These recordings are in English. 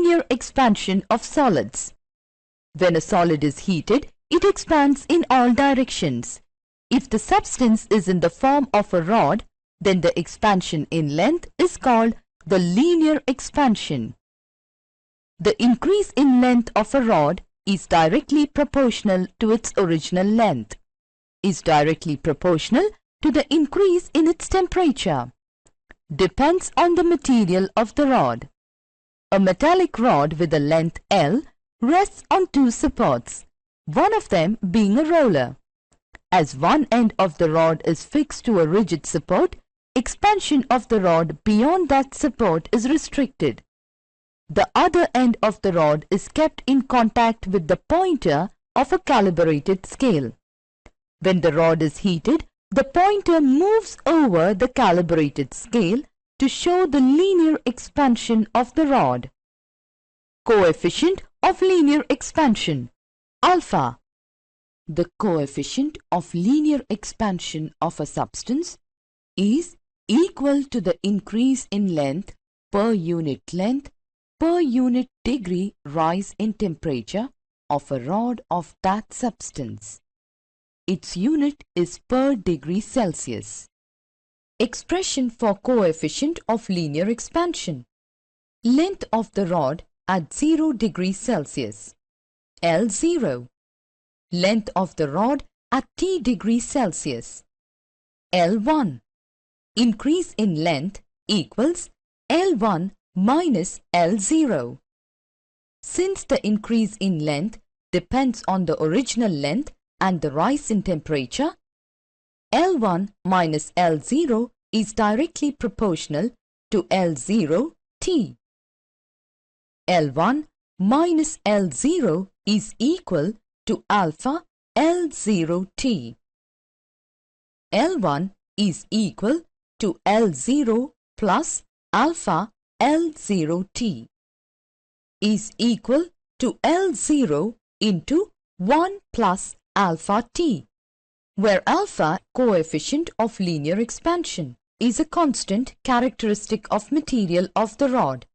linear expansion of solids. When a solid is heated, it expands in all directions. If the substance is in the form of a rod, then the expansion in length is called the linear expansion. The increase in length of a rod is directly proportional to its original length, is directly proportional to the increase in its temperature. Depends on the material of the rod. A metallic rod with a length L rests on two supports, one of them being a roller. As one end of the rod is fixed to a rigid support, expansion of the rod beyond that support is restricted. The other end of the rod is kept in contact with the pointer of a calibrated scale. When the rod is heated, the pointer moves over the calibrated scale to show the linear expansion of the rod. Coefficient of linear expansion, alpha. The coefficient of linear expansion of a substance is equal to the increase in length per unit degree rise in temperature of a rod of that substance. Its unit is per degree Celsius. Expression for coefficient of linear expansion. Length of the rod at 0 degrees Celsius, L0. Length of the rod at T degrees Celsius, L1. Increase in length equals L1 minus L0. Since the increase in length depends on the original length and the rise in temperature, L1 minus L0 is directly proportional to L0 T. L1 minus L0 is equal to alpha L0 T. L1 is equal to L0 plus alpha L0 T is equal to L0 into 1 plus alpha T, where alpha, coefficient of linear expansion, is a constant characteristic of material of the rod.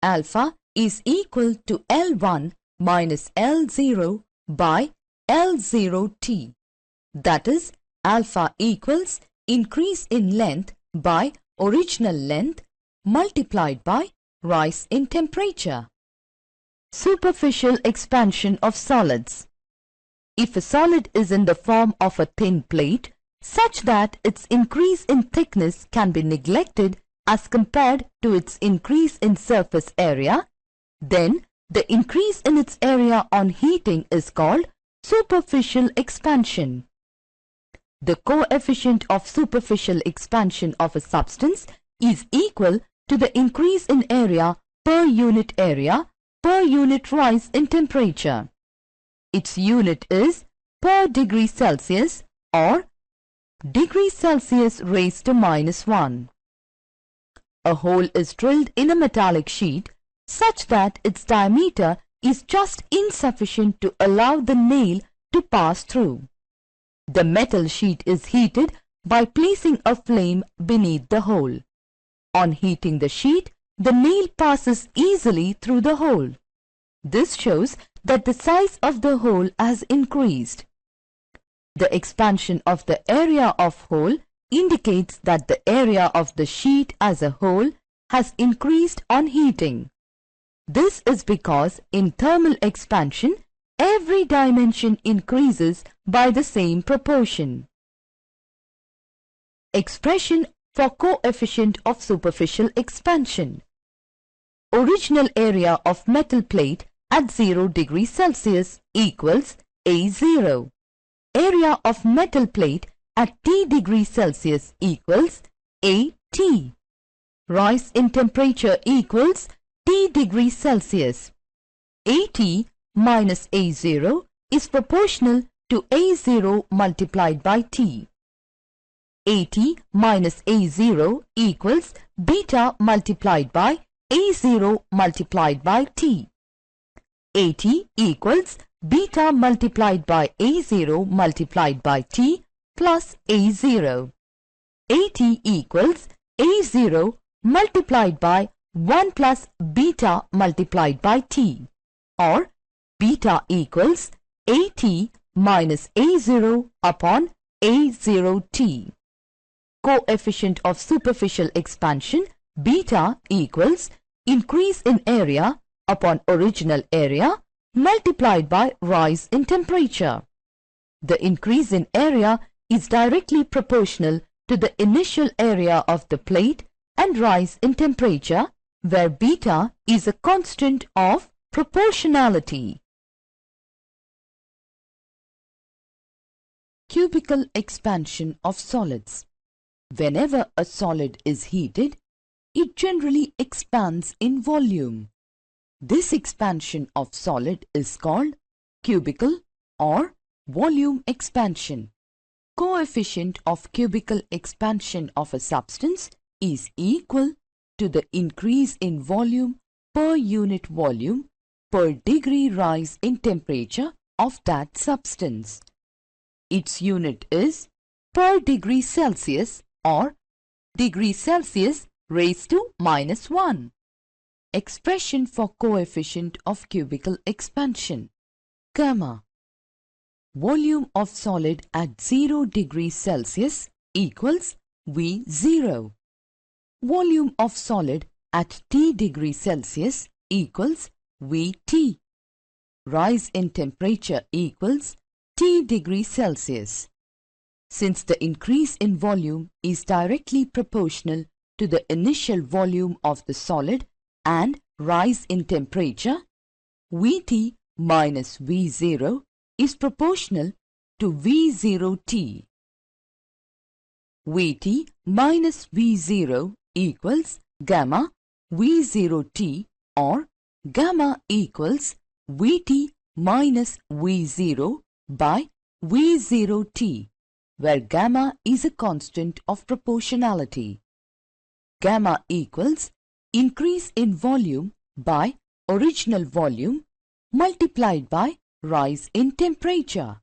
Alpha is equal to L1 minus L0 by L0 T. That is, alpha equals increase in length by original length multiplied by rise in temperature. Superficial expansion of solids. If a solid is in the form of a thin plate, such that its increase in thickness can be neglected as compared to its increase in surface area, then the increase in its area on heating is called superficial expansion. The coefficient of superficial expansion of a substance is equal to the increase in area per unit rise in temperature. Its unit is per degree Celsius or degree Celsius raised to -1. A hole is drilled in a metallic sheet such that its diameter is just insufficient to allow the nail to pass through. The metal sheet is heated by placing a flame beneath the hole. On heating the sheet, the nail passes easily through the hole. This shows that the size of the hole has increased. The expansion of the area of hole indicates that the area of the sheet as a whole has increased on heating. This is because in thermal expansion, every dimension increases by the same proportion. Expression for coefficient of superficial expansion. Original area of metal plate at 0 degrees Celsius equals A0. Area of metal plate at T degrees Celsius equals AT. Rise in temperature equals T degrees Celsius. AT minus A0 is proportional to A0 multiplied by T. AT minus A0 equals beta multiplied by A0 multiplied by T. AT equals beta multiplied by A0 multiplied by T plus A0. AT equals A0 multiplied by 1 plus beta multiplied by T, or beta equals AT minus A0 upon A0T. Coefficient of superficial expansion beta equals increase in area upon original area multiplied by rise in temperature. The increase in area is directly proportional to the initial area of the plate and rise in temperature, where beta is a constant of proportionality. Cubical expansion of solids. Whenever a solid is heated, it generally expands in volume. This expansion of solid is called cubical or volume expansion. Coefficient of cubical expansion of a substance is equal to the increase in volume per unit volume per degree rise in temperature of that substance. Its unit is per degree Celsius or degree Celsius raised to -1. Expression for coefficient of cubical expansion. Gamma. Volume of solid at 0 degrees Celsius equals V0. Volume of solid at T degrees Celsius equals Vt. Rise in temperature equals T degrees Celsius. Since the increase in volume is directly proportional to the initial volume of the solid and rise in temperature, Vt minus V0 is proportional to V0T. Vt minus V0 equals gamma V0T, or gamma equals Vt minus V0 by V0T, where gamma is a constant of proportionality. Gamma equals increase in volume by original volume multiplied by rise in temperature.